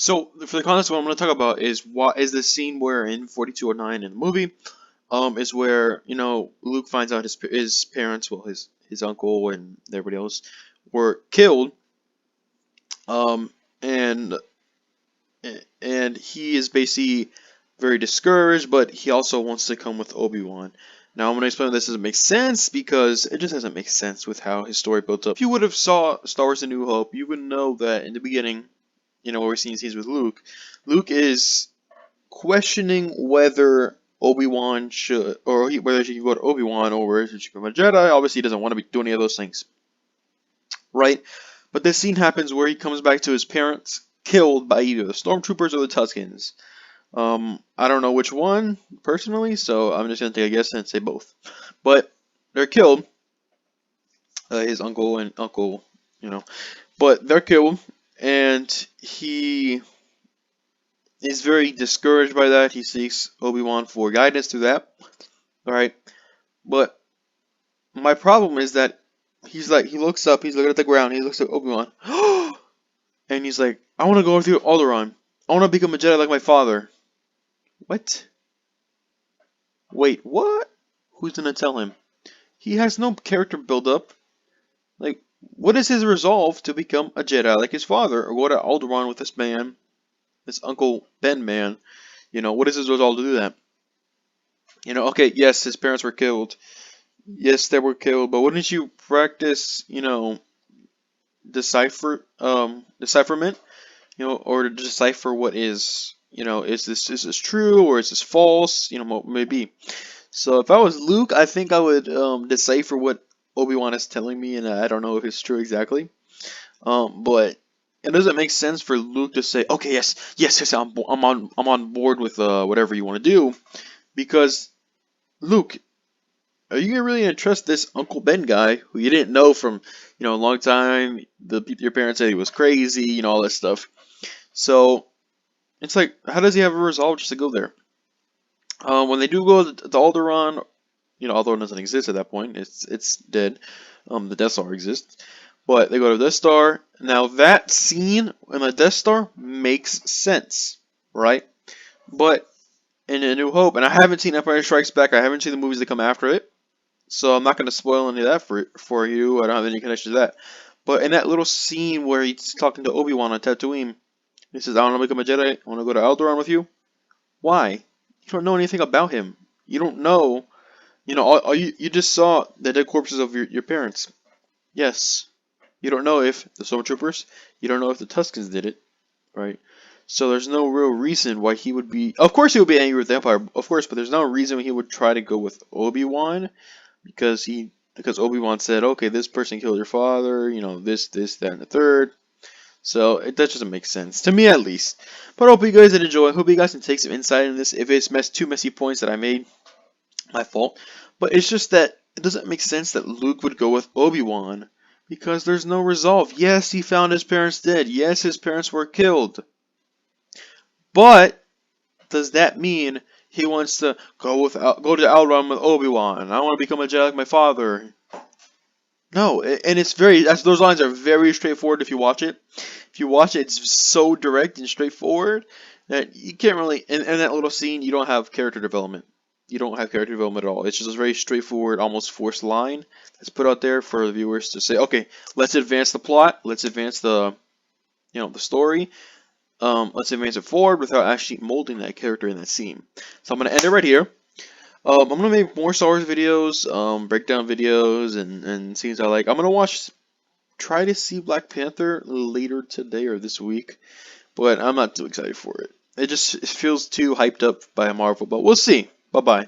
So for the context, what I'm going to talk about is what is the scene where in 4209 in the movie, is where Luke finds out his parents, well his uncle and everybody else, were killed, um, and and he is basically very discouraged, but he also wants to come with Obi Wan. Now I'm going to explain why this doesn't make sense because it just doesn't make sense with how his story built up. If you would have saw Star Wars: A New Hope, you would know that in the beginning, where we're seeing scenes with Luke, Luke is questioning whether Obi-Wan should, or whether he should go to Obi-Wan or whether he should become a Jedi. Obviously, he doesn't want to be doing any of those things, right? But this scene happens where he comes back to his parents killed by either the Stormtroopers or the Tuskens. I don't know which one, personally, so I'm just going to take a guess and say both. But they're killed. His uncle and uncle, But they're killed, and he is very discouraged by that. He seeks Obi-Wan for guidance through that. Alright? But my problem is that he looks up, he's looking at the ground, he looks at Obi-Wan, and he's like, I want to go through Alderaan. I want to become a Jedi like my father. What? Wait, what? Who's gonna tell him? He has no character build-up. Like, what is his resolve to become a Jedi like his father, or go to Alderaan with this man, this Uncle Ben man? What is his resolve to do that? Okay, yes, his parents were killed. Yes, they were killed, but wouldn't you practice, decipherment, or to decipher what is, is this true or is this false? Maybe. So if I was Luke, I think I would decipher what Obi-Wan is telling me, and I don't know if it's true exactly. But it doesn't make sense for Luke to say, okay, yes, I'm on board with whatever you want to do, because Luke, are you really gonna trust this Uncle Ben guy who you didn't know from a long time? Your parents said he was crazy, all that stuff. So it's like, how does he have a resolve just to go there? When they do go to Alderaan, Alderaan doesn't exist at that point. It's dead. The Death Star exists, but they go to the Death Star. Now that scene in the Death Star makes sense, right? But in A New Hope, and I haven't seen Empire Strikes Back. I haven't seen the movies that come after it, so I'm not going to spoil any of that for you. I don't have any connection to that. But in that little scene where he's talking to Obi-Wan on Tatooine, he says, I want to become a Jedi. I want to go to Alderaan with you. Why? You don't know anything about him. You don't know. You just saw the dead corpses of your parents. Yes. You don't know if the Stormtroopers, you don't know if the Tuskens did it, right? So there's no real reason why he would be... Of course he would be angry with the Empire, of course, but there's no reason he would try to go with Obi-Wan, because Obi-Wan said, okay, this person killed your father, this, that, and the third. So that doesn't make sense, to me at least. But I hope you guys did enjoy. I hope you guys can take some insight in this. If it's too messy points that I made, my fault. But it's just that it doesn't make sense that Luke would go with Obi-Wan, because there's no resolve. Yes, he found his parents dead. Yes, his parents were killed. But does that mean he wants to go to Alderaan with Obi-Wan? I want to become a Jedi like my father. No, and those lines are very straightforward if you watch it. If you watch it, it's so direct and straightforward that you can't really, in that little scene, you don't have character development. You don't have character development at all. It's just a very straightforward, almost forced line that's put out there for the viewers to say, okay, let's advance the plot, let's advance the story, let's advance it forward without actually molding that character in that scene. So I'm going to end it right here. I'm going to make more Star Wars videos, breakdown videos, and scenes I like. I'm going to try to see Black Panther later today or this week, but I'm not too excited for it. It feels too hyped up by Marvel, but we'll see. Bye-bye.